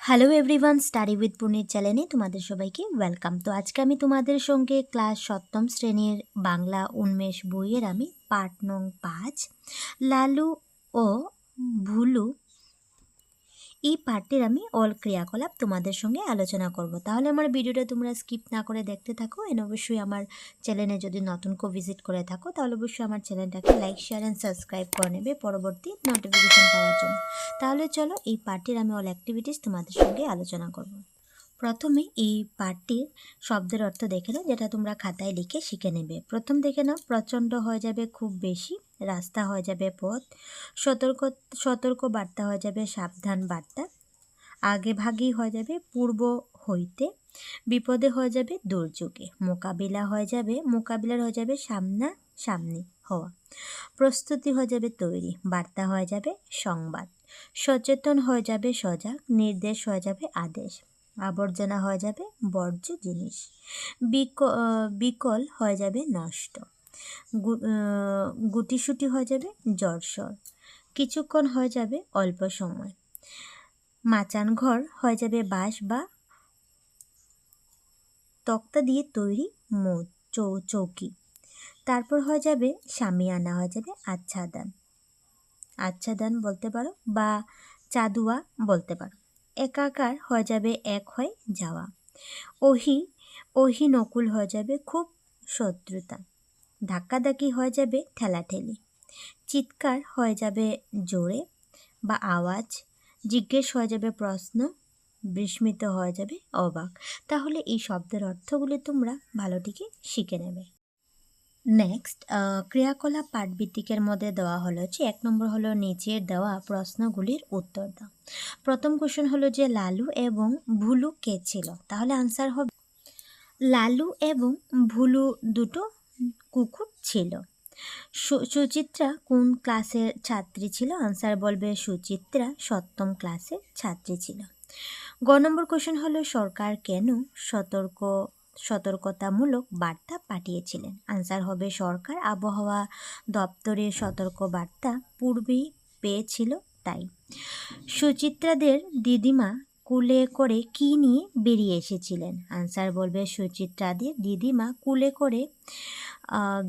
Hello everyone, study with পুনির চ্যানেলে তোমাদের সবাইকে ওয়েলকাম। তো আজকে আমি তোমাদের সঙ্গে ক্লাস সপ্তম শ্রেণীর বাংলা উন্মেষ বইয়ের আমি পাঠ নং 5 লালু ও ভুলু এই পাঠটির আমি অল ক্রিয়াকলাপ তোমাদের সঙ্গে আলোচনা করব। তাহলে আমার ভিডিওটা তোমরা স্কিপ না করে দেখতে থাকো। এন্ড অবশ্যই আমার চ্যানেলে যদি নতুন কেউ ভিজিট করে থাকো তাহলে অবশ্যই আমার চ্যানেলটাকে লাইক শেয়ার অ্যান্ড সাবস্ক্রাইব করে নেবে পরবর্তী নোটিফিকেশন পাওয়ার জন্য। তাহলে চলো এই পাঠটির আমি অল অ্যাক্টিভিটিস তোমাদের সঙ্গে আলোচনা করব। প্রথমে এই পাঠটির শব্দের অর্থ দেখে নাও, যেটা তোমরা খাতায় লিখে শিখে নেবে। প্রথম দেখে নাও, প্রচণ্ড হয়ে যাবে খুব বেশি, রাস্তা হয়ে যাবে পথ, সতর্ক সতর্ক বার্তা হয়ে যাবে সাবধান বার্তা, আগে ভাগই হয়ে যাবে পূর্ব হইতে, বিপদে হয়ে যাবে দুর্যোগে, মোকাবিলার হয়ে যাবে সামনা সামনি হওয়া, প্রস্তুতি হয়ে যাবে তৈরি, বার্তা হয়ে যাবে সংবাদ, সচেতন হয়ে যাবে সজাগ, নির্দেশ হয়ে যাবে আদেশ, আবর্জনা হয়ে যাবে বর্জ্য জিনিস, বিকল হয়ে যাবে নষ্ট, গুটিসুটি হয়ে যাবে জড়সড়, কিছুক্ষণ হয়ে যাবে অল্প সময়, মাচান ঘর হয়ে যাবে বাঁশ বা তক্তা দিয়ে তৈরি চৌকি, তারপর হয়ে যাবে শামিয়ানা হয়ে যাবে আচ্ছাদন বলতে পারো বা চাদুয়া বলতে পারো, একাকার হয়ে যাবে এক হয়ে যাওয়া, ওহি নকুল হয়ে যাবে খুব শত্রুতা, ধাক্কাধাক্কি হয়ে যাবে ঠেলাঠেলি, চিৎকার হয়ে যাবে জোরে বা আওয়াজ, জিজ্ঞেস হয়ে যাবে প্রশ্ন, বিস্মিত হয়ে যাবে অবাক। তাহলে এই শব্দের অর্থগুলি তোমরা ভালোটিকে শিখে নেবে। নেক্সট, ক্রিয়াকলাপ পাঠভিত্তিকের মধ্যে দেওয়া হলো যে 1 নম্বর হলো নিচের দেওয়া প্রশ্নগুলির উত্তর দাও। প্রথম কোশ্চেন হলো যে লালু এবং ভুলু কে ছিল? তাহলে আনসার হবে লালু এবং ভুলু দুটো কুকুর ছিল। সুচিত্রা কোন ক্লাসের ছাত্রী ছিল? আনসার বলবে সুচিত্রা 7ম ক্লাসের ছাত্রী ছিল। গ নম্বর কোশ্চেন হলো সরকার কেন সতর্কতামূলক বার্তা পাঠিয়েছিলেন? আনসার হবে সরকার আবহাওয়া দপ্তরের সতর্ক বার্তা পূর্বেই পেয়েছিল তাই। সুচিত্রাদের দিদিমা কুলে করে কি নিয়ে বেরিয়ে এসেছিলেন? আনসার বলবে সুচিত্রাদের দিদিমা কুলে করে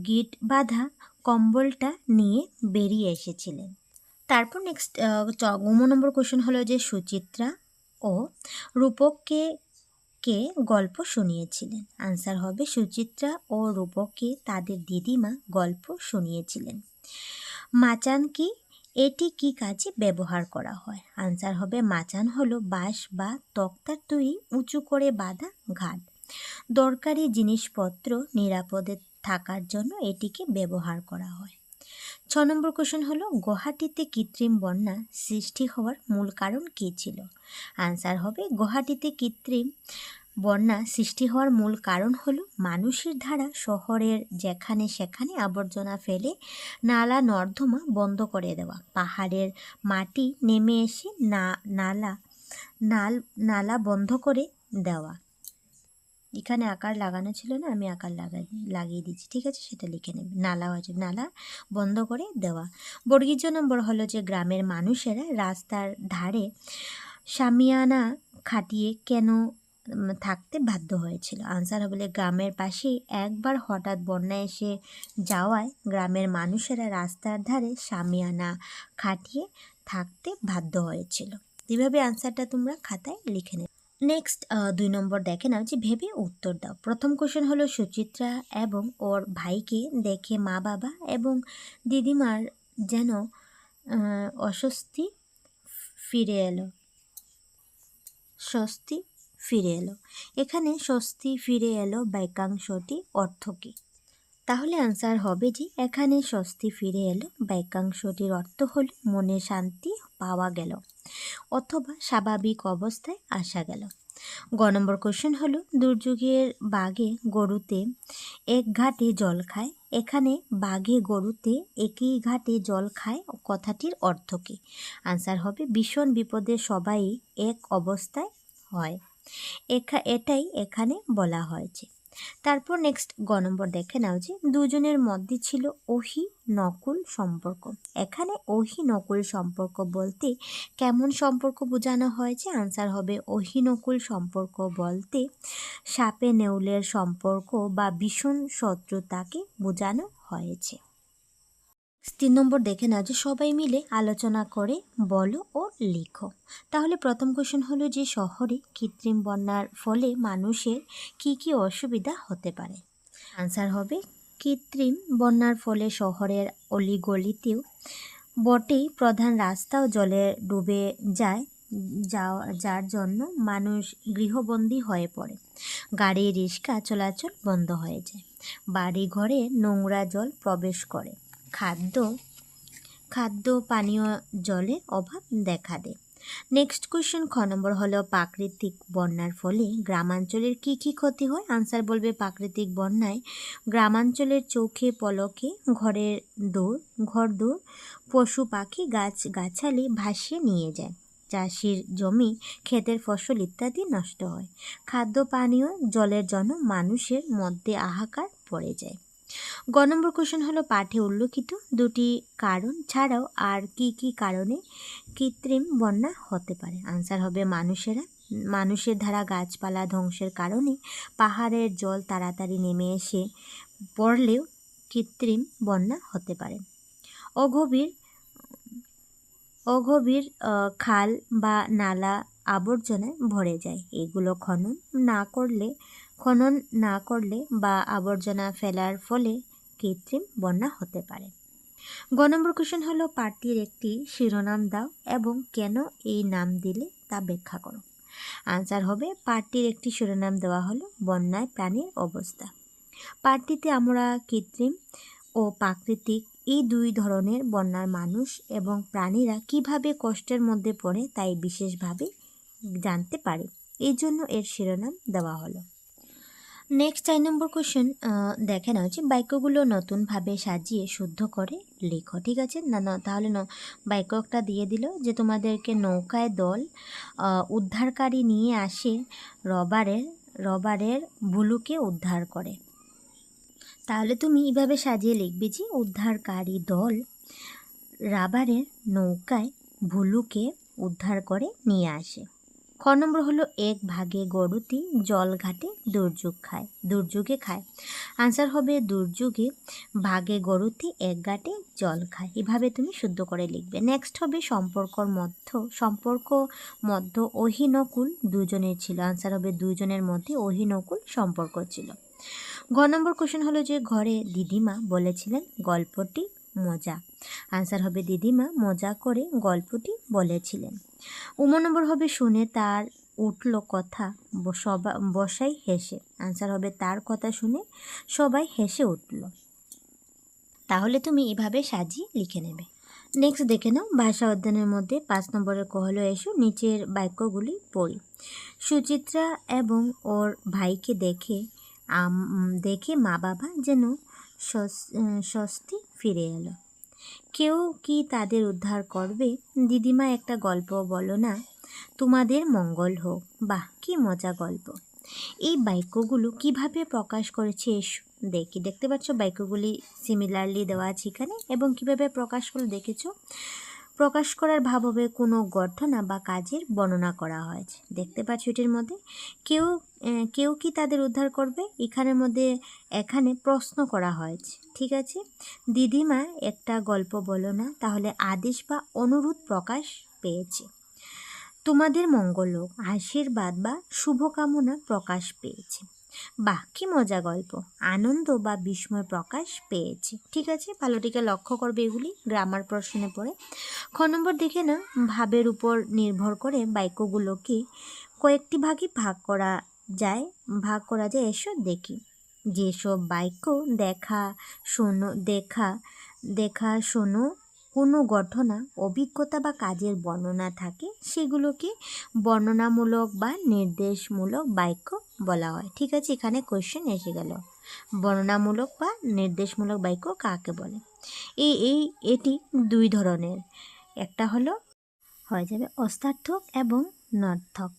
গিট বাঁধা কম্বলটা নিয়ে বেরিয়ে এসেছিলেন। তারপর নেক্সট নম্বর কোশ্চেন হলো যে সুচিত্রা ও রূপককে কে গল্প শুনিয়েছিলেন? আনসার হবে সুচিত্রা ও রূপককে তাদের দিদিমা গল্প শুনিয়েছিলেন। মাচান কি? এটি কি কাজে ব্যবহার করা হয়? আনসার হবে মাচান হলো বাঁশ বা তক্তার তৈরি উঁচু করে বাঁধা ঘাট। দরকারি জিনিসপত্র নিরাপদে থাকার জন্য এটিকে ব্যবহার করা হয়। 6 নম্বর কোশ্চেন হলো গুয়াহাটিতে কৃত্রিম বন্যা সৃষ্টি হওয়ার মূল কারণ কী ছিল? আনসার হবে গুয়াহাটিতে কৃত্রিম বন্যা সৃষ্টি হওয়ার মূল কারণ হলো মানুষের দ্বারা শহরের যেখানে সেখানে আবর্জনা ফেলে নালা নর্দমা বন্ধ করে দেওয়া, পাহাড়ের মাটি নেমে এসে নালা বন্ধ করে দেওয়া। এখানে আকার লাগানো ছিল না, আমি আকার লাগিয়ে দিচ্ছি, ঠিক আছে, সেটা লিখে নেবে। নালা হয়েছে নালা বন্ধ করে দেওয়া। বর্গীজ নম্বর হলো যে গ্রামের মানুষেরা রাস্তার ধারে শামিয়ানা খাটিয়ে কেন থাকতে বাধ্য হয়েছিল? আনসার হবে গ্রামের পাশেই একবার হঠাৎ বন্যা এসে যাওয়ায় গ্রামের মানুষেরা রাস্তার ধারে শামিয়ানা খাটিয়ে থাকতে বাধ্য হয়েছিল। এভাবে আনসারটা তোমরা খাতায় লিখে নেবে। নেক্সট 2 নম্বর দেখে নাও যে ভেবে উত্তর দাও। প্রথম কোশ্চেন হলো সুচিত্রা এবং ওর ভাইকে দেখে মা বাবা এবং দিদিমার যেন স্বস্তি ফিরে এলো। এখানে স্বস্তি ফিরে এলো বাক্যাংশটি অর্থ কী? তাহলে আনসার হবে যে এখানে স্বস্তি ফিরে এলো বাক্যাংশটির অর্থ হলো মনে শান্তি পাওয়া গেল অথবা স্বাভাবিক অবস্থায় আসা গেল। গ নম্বর কোশ্চেন হলো দুর্যোগের বাঘে গরুতে এক ঘাটে জল খায়। এখানে বাঘে গরুতে একই ঘাটে জল খায় কথাটির অর্থ কী? আনসার হবে ভীষণ বিপদে সবাই এক অবস্থায় হয়, এটাই এখানে বলা হয়েছে। তারপর নেক্সট গ নম্বর দেখে নাও যে দুজনের মধ্যে ছিল ওহি নকুল সম্পর্ক। এখানে ওহি নকুল সম্পর্ক বলতে কেমন সম্পর্ক বোঝানো হয়েছে? আনসার হবে ওহি নকুল সম্পর্ক বলতে সাপে নেউলের সম্পর্ক বা ভীষণ শত্রুতাকে বোঝানো হয়েছে। 3 নম্বর দেখে নাও যে সবাই মিলে আলোচনা করে বলো ও লিখো। তাহলে প্রথম কোশ্চেন হলো যে শহরে কৃত্রিম বন্যার ফলে মানুষের কি কি অসুবিধা হতে পারে? আনসার হবে কৃত্রিম বন্যার ফলে শহরের অলিগলিতেও বটেই প্রধান রাস্তাও জলে ডুবে যায়, যার জন্য মানুষ গৃহবন্দী হয়ে পড়ে। গাড়ি রিক্সা চলাচল বন্ধ হয়ে যায়, বাড়ি ঘরে নোংরা জল প্রবেশ করে, খাদ্য পানীয় জলের অভাব দেখা দেয়। নেক্সট কোয়েশ্চেন খ নম্বর হলো প্রাকৃতিক বন্যার ফলে গ্রামাঞ্চলের কি কি ক্ষতি হয়? আনসার বলবে প্রাকৃতিক বন্যায় গ্রামাঞ্চলের চোখে পলকে ঘরদোর পশু পাখি গাছালি ভাসিয়ে নিয়ে যায়, চাষির জমি ক্ষেতের ফসল ইত্যাদি নষ্ট হয়, খাদ্য পানীয় জলের জন্য মানুষের মধ্যে হাহাকার পড়ে যায়। গ নম্বর কোশ্চেন হলো পাঠে উল্লেখিত দুটি কারণ ছাড়াও আর কি কি কারণে কৃত্রিম বন্যা হতে পারে? আনসার হবে মানুষের দ্বারা গাছপালা ধ্বংসের কারণে পাহাড়ের জল তাড়াতাড়ি নেমে এসে পড়লেও কৃত্রিম বন্যা হতে পারে। অগভীর খাল বা নালা আবর্জনায় ভরে যায়, এগুলো খনন না করলে বা আবর্জনা ফেলার ফলে কৃত্রিম বন্যা হতে পারে। গ নম্বর কোশ্চেন হলো পাঠটির একটি শিরোনাম দাও এবং কেন এই নাম দিলে তা ব্যাখ্যা করো। আনসার হবে পাঠটির একটি শিরোনাম দেওয়া হলো বন্যায় প্রাণীর অবস্থা। পাঠটিতে আমরা কৃত্রিম ও প্রাকৃতিক এই দুই ধরনের বন্যার মানুষ এবং প্রাণীরা কিভাবে কষ্টের মধ্যে পড়ে তাই বিশেষভাবে জানতে পারে, এই জন্য এর শিরোনাম দেওয়া হলো। নেক্সট 4 নম্বর কোশ্চেন দেখে নাও যে বাক্যগুলো নতুনভাবে সাজিয়ে শুদ্ধ করে লেখো। ঠিক আছে না? তাহলে বাক্য একটা দিয়ে দিল যে তোমাদেরকে নৌকায় দল উদ্ধারকারী নিয়ে আসে রবারের ভুলুকে উদ্ধার করে। তাহলে তুমি এইভাবে সাজিয়ে লিখবে যে উদ্ধারকারী দল রাবারের নৌকায় ভুলুকে উদ্ধার করে নিয়ে আসে। খ নম্বর হলো এক ভাগে গরুটি জল ঘাটে দুর্যোগে খায়। আনসার হবে দুর্যোগে ভাগে গরুটি এক ঘাটে জল খায়। এভাবে তুমি শুদ্ধ করে লিখবে। নেক্সট হবে সম্পর্ক মধ্য অহিনকুল দুজনের ছিল। আনসার হবে দুজনের মধ্যে অহিনকুল সম্পর্ক ছিল। ঘ নম্বর কোশ্চেন হলো যে ঘরে দিদিমা বলেছিলেন গল্পটি মজা। আনসার হবে দিদিমা মজা করে গল্পটি বলেছিলেন। নম্বর হবে শুনে তার উঠল কথা বসাই হেসে। আনসার হবে তার কথা শুনে সবাই হেসে উঠল। তাহলে তুমি এভাবে সাজিয়ে লিখে নেবে। নেক্সট দেখে নাও ভাষা অধ্যয়নের মধ্যে 5 নম্বরের ক হলো এসো নিচের বাক্যগুলি পড়ি। সুচিত্রা এবং ওর ভাইকে দেখে মা বাবা যেন স্বস্তি ফিরে এলো। কেউ কি তাদের উদ্ধার করবে? দিদিমা একটা গল্প বলো না, তোমাদের মঙ্গল হোক। বাহ, কি মজা গল্প। এই বাক্যগুলো কিভাবে প্রকাশ করেছে এসো দেখতে পাচ্ছ বাক্যগুলি সিমিলারলি দেওয়া আছে এখানে এবং কিভাবে প্রকাশ করে দেখেছো। প্রকাশ করার ভাব হবে কোনো ঘটনা বা কাজের বর্ণনা করা হয়েছে। দেখতে পাচ্ছ এটির মধ্যে কেউ কি তাদের উদ্ধার করবে, এখানে প্রশ্ন করা হয়েছে। ঠিক আছে, দিদিমা একটা গল্প বলো না, তাহলে আদেশ বা অনুরোধ প্রকাশ পেয়েছে। তোমাদের মঙ্গল হোক, আশীর্বাদ বা শুভকামনা প্রকাশ পেয়েছে। বাহ, কি মজা গল্প। আনন্দ বা বিস্ময় প্রকাশ পেয়েছে। ঠিক আছে, ভালোটিকে লক্ষ্য করবে এগুলি গ্রামার প্রশ্নে পড়ে। খ নম্বর দেখে না ভাবের উপর নির্ভর করে বাক্যগুলোকে কয়েকটি ভাগে ভাগ করা যায় এসো দেখি। যেসব বাক্য দেখা শোনো কোনো ঘটনা অভিজ্ঞতা বা কাজের বর্ণনা থাকে সেগুলোকে বর্ণনামূলক বা নির্দেশমূলক বাক্য বলা হয়। ঠিক আছে, এখানে কোশ্চেন এসে গেল বর্ণনামূলক বা নির্দেশমূলক বাক্য কাকে বলে। এটি দুই ধরনের, একটা হলো হয়ে যাবে অস্তার্থক এবং নর্থক।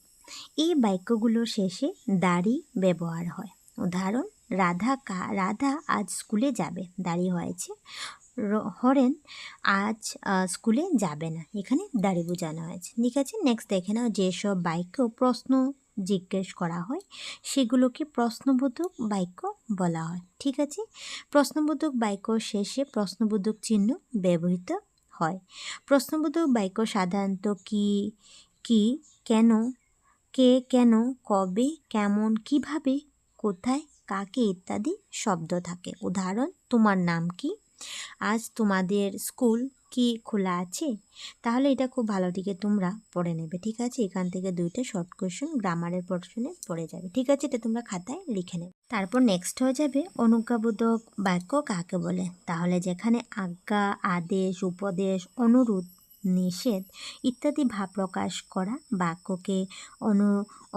এই বাক্যগুলোর শেষে দাড়ি ব্যবহার হয়। উদাহরণ রাধা আজ স্কুলে যাবে, দাঁড়িয়ে হয়েছে হরেন আজ স্কুলে যাবে না, এখানে দাঁড়িয়ে বোঝানো হয়েছে। ঠিক আছে, নেক্সট দেখে নাও, যেসব বাক্য প্রশ্ন জিজ্ঞেস করা হয় সেগুলোকে প্রশ্নবোধক বাক্য বলা হয়। ঠিক আছে, প্রশ্নবোধক বাক্য শেষে প্রশ্নবোধক চিহ্ন ব্যবহৃত হয়। প্রশ্নবোধক বাক্য সাধারণত কি, কেন, কে, কেন, কবে, কেমন, কিভাবে, কোথায়, কাকে ইত্যাদি শব্দ থাকে। উদাহরণ, তোমার নাম কি, আজ তোমাদের স্কুল কি খোলা আছে। তাহলে এটা খুব ভালো দিকে তোমরা পড়ে নেবে। ঠিক আছে, এখান থেকে 2টা শর্ট কোয়েশ্চেন গ্রামারের পোর্শনে পড়ে যাবে। ঠিক আছে, এটা তোমরা খাতায় লিখে নেবে। তারপর নেক্সট হয়ে যাবে অনুজ্ঞাবোধক বাক্য কাকে বলে। তাহলে যেখানে আজ্ঞা, আদেশ, উপদেশ, অনুরোধ, নিষেধ ইত্যাদি ভাব প্রকাশ করা বাক্যকে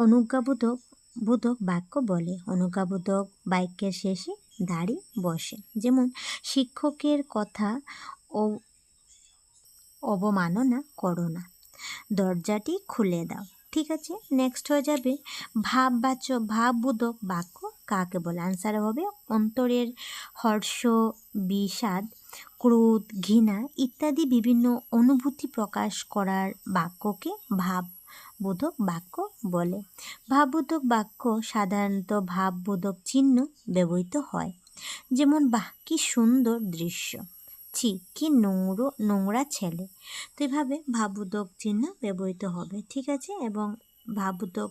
অনুজ্ঞাবোধক বাক্য বলে। অনুজ্ঞাবোধক বাক্যের শেষে দাঁড়ি বসে। যেমন, শিক্ষকের কথা অবমাননা করো না, দরজাটি খুলে দাও। ঠিক আছে, নেক্সট হয়ে যাবে ভাববোধক বাক্য কাকে বলে। আনসার হবে অন্তরের হর্ষ, বিষাদ, ক্রোধ, ঘৃণা ইত্যাদি বিভিন্ন অনুভূতি প্রকাশ করার বাক্যকে ভাববোধক বাক্য বলে। ভাববোধক বাক্য সাধারণত ভাববোধক চিহ্ন ব্যবহৃত হয়। যেমন, বাহ কি সুন্দর দৃশ্য, ছি কি নোংরা ছেলে। তো এভাবে ভাববোধক চিহ্ন ব্যবহৃত হবে। ঠিক আছে, এবং ভাববোধক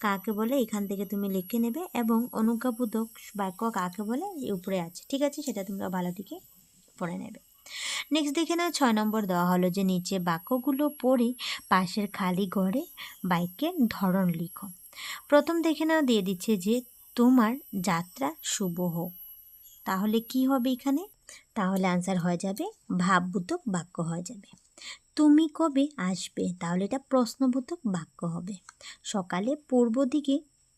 কাকে বলে এখান থেকে তুমি লিখে নেবে, এবং অনুজ্ঞাবোধক বাক্য কাকে বলে উপরে আছে। ঠিক আছে, সেটা তোমরা ভালো দিকে পড়ে নেবে। নেক্সট দেখে নাও, 6 নম্বর দেওয়া হলো যে নিচে বাক্যগুলো পড়ে পাশের খালি ঘরে বাক্যের ধরন লিখো। প্রথম দেখে নাও, দিয়ে দিচ্ছে যে তোমার যাত্রা শুভ হোক। তাহলে কি হবে এখানে? তাহলে আনসার হয়ে যাবে ভাববোধক বাক্য হয়ে যাবে। তুমি কবে আসবে? তাহলে এটা প্রশ্নবোধক বাক্য হবে। সকালে পূর্ব দিকে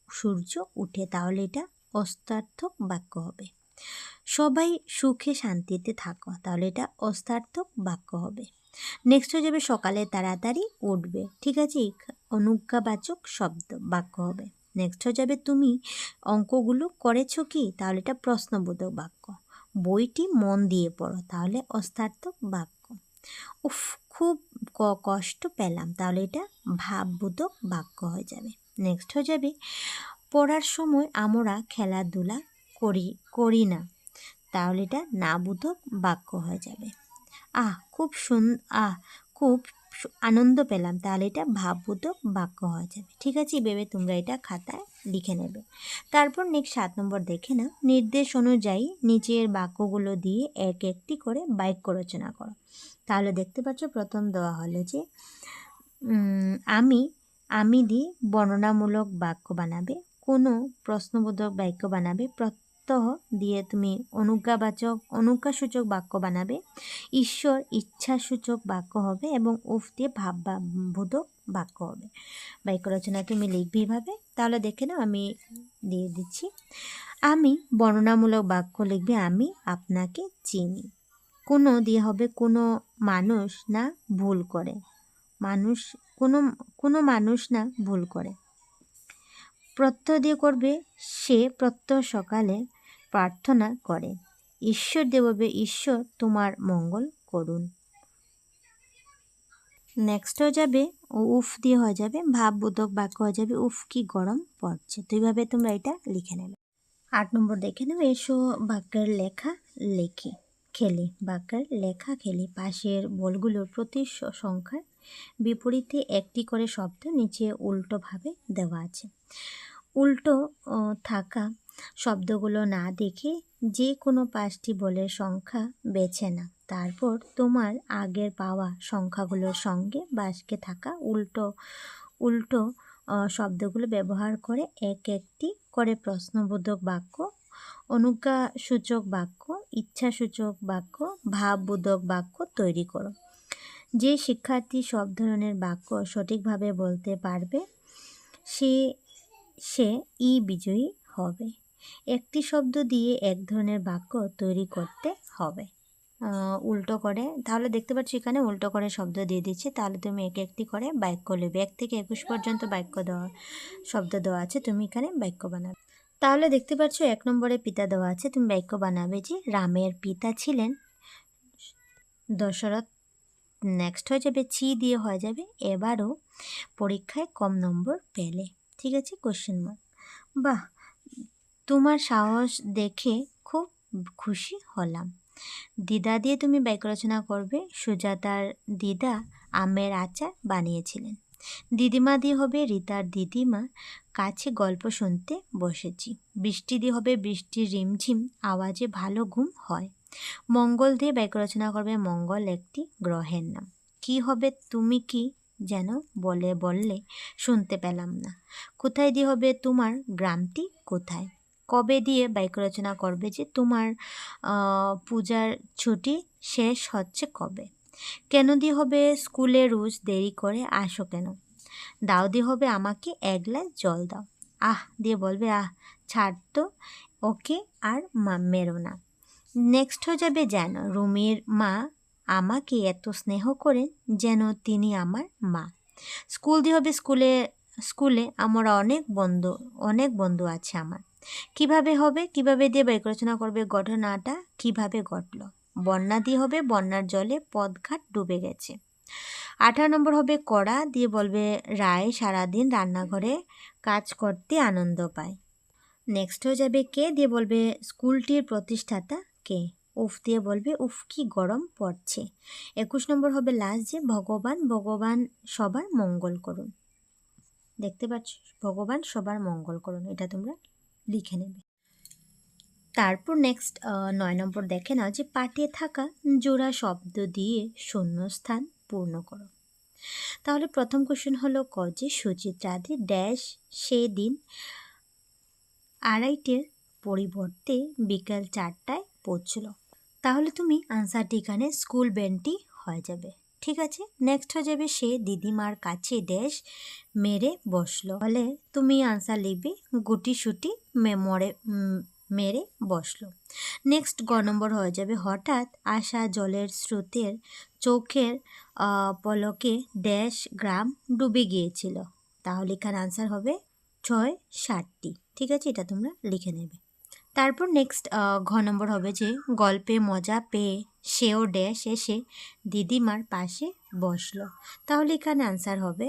সূর্য উঠে, তাহলে এটা অস্তার্থক বাক্য হবে। সবাই সুখে শান্তিতে থাকো, তাহলে এটা অস্তার্থক বাক্য হবে। নেক্সট হয়ে যাবে সকালে তাড়াতাড়ি উঠবে। ঠিক আছে, অনুজ্ঞাবাচক শব্দ বাক্য হবে। নেক্সট হয়ে যাবে তুমি অঙ্কগুলো করেছো কি? তাহলে এটা প্রশ্নবোধক বাক্য। বইটি মন দিয়ে পড়ো, তাহলে অস্তার্থক বাক্য। উফ খুব কষ্ট পেলাম, তাহলে এটা ভাববোধক বাক্য হয়ে যাবে। নেক্সট হয়ে যাবে পড়ার সময় আমরা খেলাধুলা করি না, তাহলে এটা নাবোধক বাক্য হয়ে যাবে। খুব আনন্দ পেলাম, তাহলে এটা ভাববোধক বাক্য হয়ে যাবে। ঠিক আছে, ভেবে তোমরা এটা খাতায় লিখে নেবে। তারপর নেক্সট 7 নম্বর দেখে নাও, নির্দেশ অনুযায়ী নিচের বাক্যগুলো দিয়ে এক একটি করে বাক্য রচনা করো। তাহলে দেখতে পাচ্ছ প্রথম দেওয়া হলো যে আমি দিয়ে বর্ণনামূলক বাক্য বানাবে, কোনো প্রশ্নবোধক বাক্য বানাবে, প্রত্যহ দিয়ে তুমি অনুজ্ঞাসূচক বাক্য বানাবে, ঈশ্বর ইচ্ছাসূচক বাক্য হবে, এবং উফ দিয়ে ভাববোধক বাক্য হবে। বাক্য রচনা তুমি লিখবে এভাবে। তাহলে দেখে নাও, আমি দিয়ে দিচ্ছি। আমি বর্ণনামূলক বাক্য লিখবে, আমি আপনাকে চিনি। কোনো দিয়ে হবে কোনো মানুষ না ভুল করে, কোনো মানুষ না ভুল করে। প্রত্যয় দিয়ে করবে সে প্রত্যহ সকালে প্রার্থনা করে। ঈশ্বর দিয়ে বলবে ঈশ্বর তোমার মঙ্গল করুন। নেক্সট হয়ে যাবে উফ দিয়ে হয়ে যাবে ভাববোধক বাক্য হয়ে যাবে, উফ কি গরম পড়ছে। তো এইভাবে তোমরা এটা লিখে নেবে। 8 নম্বর দেখে নেবে, এসো বাক্যের লেখা খেলি। বাক্যের লেখা খেলি। পাশের বলগুলোর প্রতি সংখ্যার বিপরীতে একটি করে শব্দ নিচে উল্টোভাবে দেওয়া আছে। উল্টো থাকা শব্দগুলো না দেখে যে কোনো 5টি বলের সংখ্যা বেছে না। তারপর তোমার আগের পাওয়া সংখ্যাগুলোর সঙ্গে বাক্যে থাকা উল্টো শব্দগুলো ব্যবহার করে এক একটি করে প্রশ্নবোধক বাক্য, অনুজ্ঞাসূচক বাক্য, ইচ্ছাসূচক বাক্য, ভাববোধক বাক্য তৈরি করো। যে শিক্ষার্থী সব ধরনের বাক্য সঠিকভাবে বলতে পারবে সে বিজয়ী হবে। একটি শব্দ দিয়ে এক ধরনের বাক্য তৈরি করতে হবে। উল্টো করে, তাহলে দেখতে পাচ্ছি এখানে উল্টো করে শব্দ দিয়ে দিচ্ছে। তাহলে তুমি এক একটি করে বাক্য লিখবে। 1 থেকে 21 পর্যন্ত শব্দ দেওয়া আছে, তুমি এখানে বাক্য বানাবে। তাহলে দেখতে পাচ্ছ 1 নম্বরে পিতা দেওয়া আছে, তুমি বাক্য বানাবে যে রামের পিতা ছিলেন দশরথ। নেক্সট হয়ে যাবে চি দিয়ে হয়ে যাবে এবারও পরীক্ষায় কম নম্বর পেলে। ঠিক আছে, কোশ্চেন মার্ক। বাহ, তোমার সাহস দেখে খুব খুশি হলাম। দিদা দিয়ে তুমি বাক্য রচনা করবে সুজাতার দিদা আমের আচার বানিয়েছিলেন। দিদিমা দিয়ে হবে রীতার দিদিমা কাছে গল্প শুনতে বসেছি। বৃষ্টি দিয়ে হবে বৃষ্টির রিমঝিম আওয়াজে ভালো ঘুম হয়। মঙ্গল দিয়ে বাক্য রচনা করবে মঙ্গল একটি গ্রহের নাম। কি হবে তুমি কি যেন বললে শুনতে পেলাম না। কোথায় দিয়ে হবে তোমার গ্রামটি কোথায়। কবে দিয়ে বাক্য রচনা করবে যে তোমার পূজার ছুটি শেষ হচ্ছে কবে। কেন দিয়ে হবে স্কুলে রোজ দেরি করে আসো কেন। দাও দিয়ে হবে আমাকে এক গ্লাস জল দাও। আহ দিয়ে বলবে আহ ছাড় তো ওকে আর মেরো না। নেক্সট হয়ে যাবে যেন রুমির মা আমাকে এত স্নেহ করেন যেন তিনি আমার মা। স্কুল দিয়ে হবে স্কুলে আমরা অনেক বন্ধু আছে আমার। কিভাবে হবে কিভাবে দিয়ে বাক্য রচনা করবে ঘটনাটা কিভাবে ঘটলো। বন্যা দিয়ে হবে বন্যার জলে পথঘাট ডুবে গেছে। 18 নম্বর হবে কড়া দিয়ে বলবে রায় সারাদিন রান্নাঘরে কাজ করতে আনন্দ পায়। নেক্সট হয়ে যাবে কে দিয়ে বলবে স্কুলটির প্রতিষ্ঠাতা কে। উফ দিয়ে বলবে উফ কি গরম পড়ছে। 21 নম্বর হবে লাস্ট যে ভগবান সবার মঙ্গল করুন। দেখতে পাচ্ছ ভগবান সবার মঙ্গল করুন, এটা তোমরা লিখে নেবে। তারপর নেক্সট 9 নম্বর দেখে নাও যে পাঠে থাকা জোড়া শব্দ দিয়ে শূন্যস্থান পূর্ণ করো। তাহলে প্রথম কোশ্চেন হলো ক যে সুচিত্রাদি ড্যাশ সেদিন 2:30 পরিবর্তে বিকাল 4টায় পৌঁছল। তাহলে তুমি আনসারটি এখানে স্কুল ব্যান্ডটি হয়ে যাবে। ঠিক আছে, নেক্সট হয়ে যাবে সে দিদিমার কাছে ড্যাশ মেরে বসলো। তাহলে তুমি আনসার লিখবে গুটিসুটি মেরে বসলো। নেক্সট গ নম্বর হয়ে যাবে হঠাৎ আসা জলের স্রোতের চোখের পলকে ড্যাশ গ্রাম ডুবে গিয়েছিল। তাহলে এখানে আনসার হবে 6-7টি। ঠিক আছে, এটা তোমরা লিখে নেবে। তারপর নেক্সট ঘ নম্বর হবে যে গল্পে মজা পেয়ে সেও ড্যাশ এসে দিদিমার পাশে বসলো। তাহলে এখানে আনসার হবে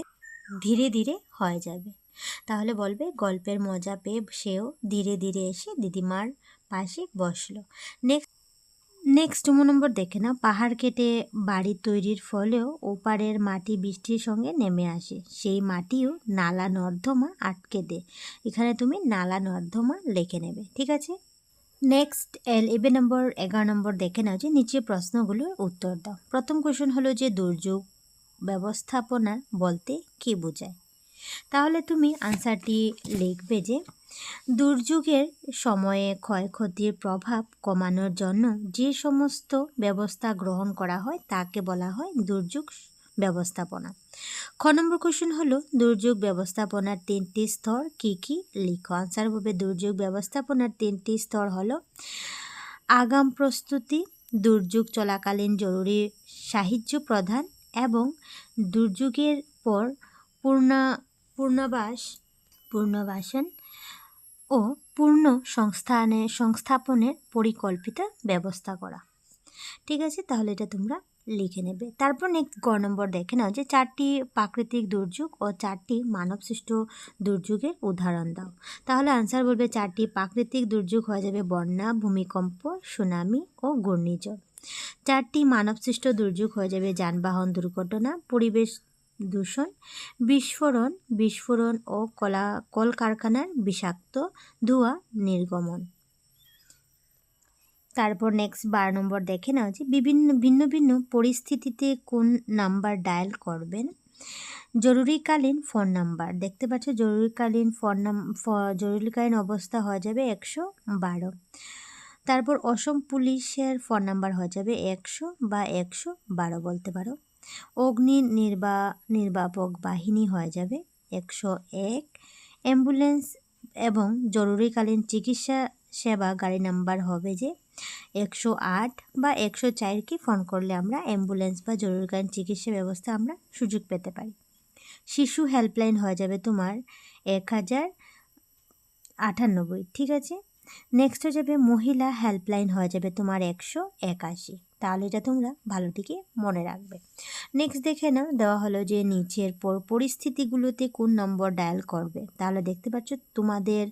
ধীরে ধীরে হয়ে যাবে। তাহলে বলবে গল্পের মজা পেয়ে সেও ধীরে ধীরে এসে দিদিমার পাশে বসলো। নেক্সট নম্বর দেখে নাও পাহাড় কেটে বাড়ি তৈরির ফলেও ওপারের মাটি বৃষ্টির সঙ্গে নেমে আসে, সেই মাটিও নালা নর্দমা আটকে দেয়। এখানে তুমি নালা নর্দমা লিখে নেবে। ঠিক আছে, নেক্সট 11 নম্বর দেখে নাও যে নিচে প্রশ্নগুলোর উত্তর দাও। প্রথম কোশ্চেন হলো যে দুর্যোগ ব্যবস্থাপনা বলতে কী বোঝায়। তাহলে তুমি আনসারটি লিখবে যে দুর্যোগের সময়ে ক্ষয়ক্ষতির প্রভাব কমানোর জন্য যে সমস্ত ব্যবস্থা গ্রহণ করা হয় তাকে বলা হয় দুর্যোগ ব্যবস্থাপনা। খ নম্বর কোশ্চেন হলো দুর্যোগ ব্যবস্থাপনার 3টি স্তর কি কি লিখো। আনসার হবে দুর্যোগ ব্যবস্থাপনার 3টি স্তর হলো আগাম প্রস্তুতি, দুর্যোগ চলাকালীন জরুরি সাহায্য প্রদান এবং দুর্যোগের পর পুনর্বাসন ও সংস্থাপনের পরিকল্পিত ব্যবস্থা করা। ঠিক আছে, তাহলে এটা তোমরা লিখে নেবে। তারপর নেক্সট গ নম্বর দেখে নাও যে 4টি প্রাকৃতিক দুর্যোগ ও 4টি মানবসৃষ্ট দুর্যোগের উদাহরণ দাও। তাহলে আনসার বলবে 4টি প্রাকৃতিক দুর্যোগ হয়ে যাবে বন্যা, ভূমিকম্প, সুনামি ও ঘূর্ণিঝড়। 4টি মানবসৃষ্ট দুর্যোগ হয়ে যাবে যানবাহন দুর্ঘটনা, পরিবেশ দূষণ, বিস্ফোরণ ও কলকারখানার বিষাক্ত ধোঁয়া নির্গমন। তারপর নেক্সট 12 নম্বর দেখে নাও যে ভিন্ন ভিন্ন পরিস্থিতিতে কোন নাম্বার ডায়াল করবেন। জরুরিকালীন ফোন নাম্বার দেখতে পাচ্ছ জরুরিকালীন অবস্থা হয়ে যাবে 112। তারপর অসম পুলিশের ফোন নাম্বার হয়ে যাবে 100 বা 112 বলতে পারো। অগ্নি নির্বাপক বাহিনী হয়ে যাবে 101। অ্যাম্বুলেন্স এবং জরুরিকালীন চিকিৎসা সেবা গাড়ি নাম্বার হবে যে 108 বা 104কে ফোন করলে আমরা অ্যাম্বুলেন্স বা জরুরিকালীন চিকিৎসা ব্যবস্থা আমরা সুযোগ পেতে পারি। শিশু হেল্পলাইন হয়ে যাবে তোমার 1000 98, ঠিক আছে। নেক্সট হয়ে যাবে মহিলা হেল্পলাইন, হয়ে যাবে তোমার 181। তাহলে এটা তোমরা ভালো থেকে মনে রাখবে। নেক্সট দেখে নাও, দেওয়া হলো যে নিচের পরিস্থিতিগুলোতে কোন নম্বর ডায়াল করবে। তাহলে দেখতে পাচ্ছ তোমাদের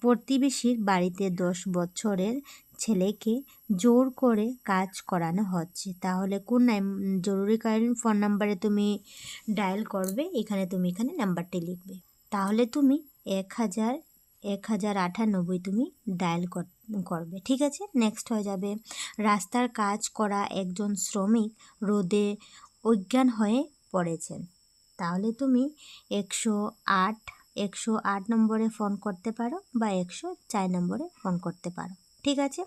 প্রতিবেশীর বাড়িতে 10 বছরের ছেলেকে জোর করে কাজ করানো হচ্ছে। তাহলে কোন জরুরিকালীন ফোন নাম্বারে তুমি ডায়াল করবে, তুমি এখানে নাম্বারটি লিখবে। তাহলে তুমি 1098 তুমি ডায়াল করবে, ঠিক আছে। নেক্সট হয়ে যাবে রাস্তার কাজ করা একজন শ্রমিক রোদে অজ্ঞান হয়ে পড়েছেন। তাহলে তুমি 108 নম্বরে ফোন করতে পারো বা 104 নম্বরে ফোন করতে পারো, ঠিক আছে।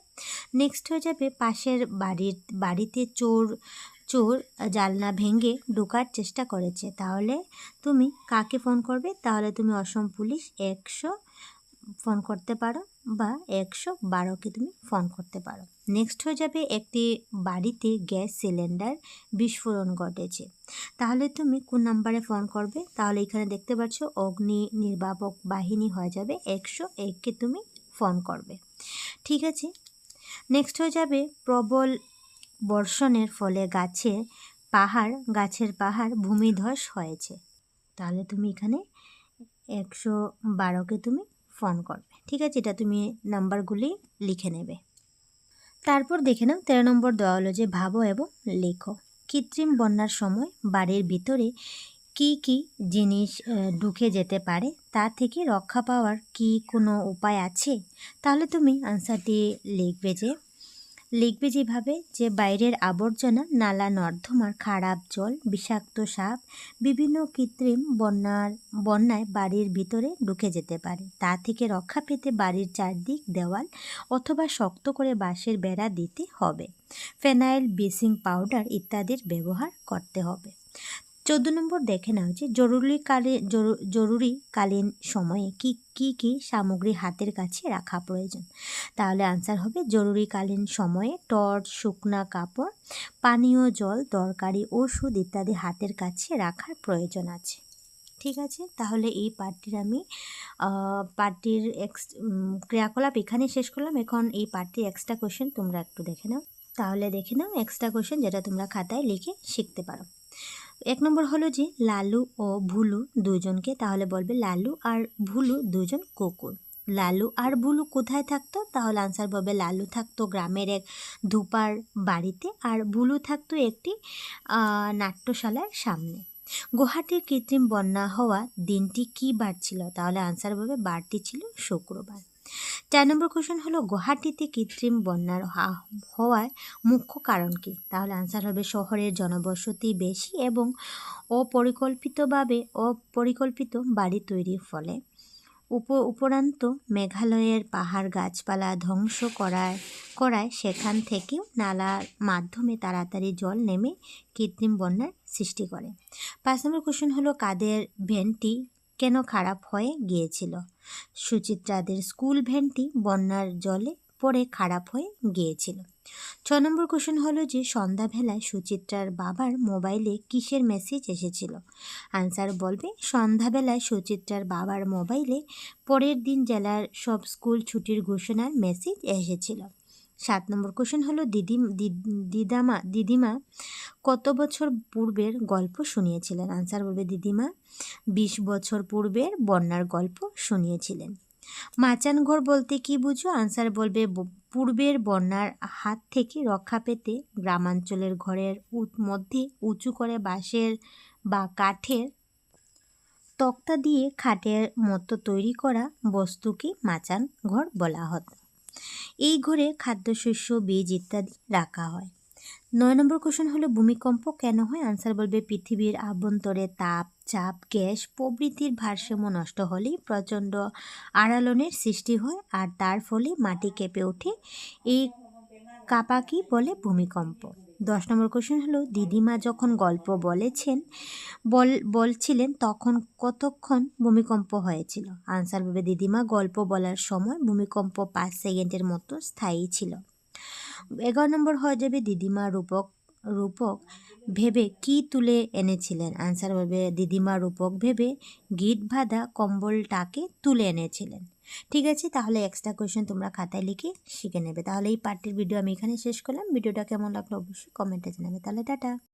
নেক্সট হয়ে যাবে পাশের বাড়িতে চোর জানলা ভেঙে ঢোকার চেষ্টা করেছে। তাহলে তুমি কাকে ফোন করবে? তাহলে তুমি অসম পুলিশ 100 ফোন করতে পারো বা 112কে তুমি ফোন করতে পারো। নেক্সট হয়ে যাবে একটি বাড়িতে গ্যাস সিলিন্ডার বিস্ফোরণ ঘটেছে। তাহলে তুমি কোন নাম্বারে ফোন করবে? তাহলে এখানে দেখতে পাচ্ছ অগ্নি নির্বাপক বাহিনী, হয়ে যাবে 101কে তুমি ফোন করবে, ঠিক আছে। নেক্সট হয়ে যাবে প্রবল বর্ষণের ফলে গাছের পাহাড় ভূমিধস হয়েছে। তাহলে তুমি এখানে 112কে তুমি ফোন করবে, ঠিক আছে। এটা তুমি নাম্বারগুলি লিখে নেবে। তারপর দেখে নাও 13 নম্বর দেওয়া হলো যে ভাবো এবং লেখো। কৃত্রিম বন্যার সময় বাড়ির ভিতরে কি কি জিনিস ঢুকে যেতে পারে, তা থেকে রক্ষা পাওয়ার কি কোনো উপায় আছে? তাহলে তুমি আনসারটি লিখবে যেভাবে, যে বাইরের আবর্জনা, নালা নর্দমার খারাপ জল, বিষাক্ত সাপ, বিভিন্ন কৃত্রিম বন্যায় বাড়ির ভিতরে ঢুকে যেতে পারে। তা থেকে রক্ষা পেতে বাড়ির চারদিক দেওয়াল অথবা শক্ত করে বাঁশের বেড়া দিতে হবে। ফেনাইল, ব্লিচিং পাউডার ইত্যাদির ব্যবহার করতে হবে। 14 নম্বর দেখে নাও যে জরুরিকালীন সময়ে কি সামগ্রী হাতের কাছে রাখা প্রয়োজন। তাহলে আনসার হবে জরুরিকালীন সময়ে টর্চ, শুকনা কাপড়, পানীয় জল, দরকারি ওষুধ ইত্যাদি হাতের কাছে রাখার প্রয়োজন আছে, ঠিক আছে। তাহলে এই পার্টটির ক্রিয়াকলাপ এখানে শেষ করলাম। এখন এই পার্টটির এক্সট্রা কোয়েশ্চেন তোমরা একটু দেখে নাও। তাহলে দেখে নাও এক্সট্রা কোয়েশ্চেন, যেটা তোমরা খাতায় লিখে শিখতে পারো। 1 নম্বর হলো যে লালু ও ভুলু দুজনকে, তাহলে বলবে লালু আর ভুলু দুজন কুকুর। লালু আর ভুলু কোথায় থাকতো? তাহলে আনসার বলবে লালু থাকতো গ্রামের এক ধূপার বাড়িতে, আর ভুলু থাকতো একটি নাট্যশালার সামনে। গুয়াহাটির কৃত্রিম বন্যা হওয়া দিনটি কি বার ছিল? তাহলে আনসার বলবে বারটি ছিল শুক্রবার। 4 নম্বর কোশ্চেন হলো গুয়াহাটিতে কৃত্রিম বন্যার হওয়ার মুখ্য কারণ কি? তাহলে আনসার হবে শহরের জনবসতি বেশি এবং অপরিকল্পিত বাড়ি তৈরির ফলে। উপরান্ত মেঘালয়ের পাহাড় গাছপালা ধ্বংস করায় সেখান থেকেও নালার মাধ্যমে তাড়াতাড়ি জল নেমে কৃত্রিম বন্যার সৃষ্টি করে। 5 নম্বর কোশ্চেন হলো কাদের ভ্যানটি কেন খারাপ হয়ে গিয়েছিল? সুচিত্রাদের স্কুল ভ্যানটি বন্যার জলে পড়ে খারাপ হয়ে গিয়েছিল। 6 নম্বর কোশ্চেন হলো যে সন্ধ্যাবেলায় সুচিত্রার বাবার মোবাইলে কিসের মেসেজ এসেছিল? আনসার বলবে সন্ধ্যাবেলায় সুচিত্রার বাবার মোবাইলে পরের দিন জেলার সব স্কুল ছুটির ঘোষণার মেসেজ এসেছিল। 7 নম্বর কোশ্চেন হলো দিদিমা কত বছর পূর্বের গল্প শুনিয়েছিলেন? আনসার বলবে দিদিমা 20 বছর পূর্বের বন্যার গল্প শুনিয়েছিলেন। মাচান ঘর বলতে কি বুঝো? আনসার বলবে পূর্বের বন্যার হাত থেকে রক্ষা পেতে গ্রামাঞ্চলের ঘরের মধ্যে উঁচু করে বাঁশের বা কাঠের তক্তা দিয়ে খাটের মতো তৈরি করা বস্তুকে মাচান ঘর বলা হতো। এই ঘরে খাদ্যশস্য, বীজ ইত্যাদি রাখা হয়। 9 নম্বর কোশ্চেন হলো ভূমিকম্প কেন হয়? আনসার বলবে পৃথিবীর আভ্যন্তরে তাপ, চাপ, গ্যাস প্রভৃতির ভারসাম্য নষ্ট হলেই প্রচণ্ড আড়ালনের সৃষ্টি হয়, আর তার ফলে মাটি কেঁপে ওঠে। এই কাঁপাকি বলে ভূমিকম্প। 10 নম্বর কোশ্চেন হলো দিদিমা যখন গল্প বলছিলেন তখন কতক্ষণ ভূমিকম্প হয়েছিল? আনসার বলবে দিদিমা গল্প বলার সময় ভূমিকম্প 5 সেকেন্ডের মতো স্থায়ী ছিল। 11 নম্বর হয়ে যাবে দিদিমা রূপক ভেবে কি তুলে এনেছিলেন? আনসার হবে দিদিমা রূপক ভেবে গিট বাঁধা কম্বলটাকে তুলে এনেছিলেন। ঠিক আছে, তাহলে এক্সট্রা কোয়েশ্চেন তোমরা খাতায় লিখে শিখে নেবে। তাহলে এই পার্টটির ভিডিও আমি এখানে শেষ করলাম। ভিডিওটা কেমন লাগলো অবশ্যই কমেন্টে জানাবে। তাহলে টাটা।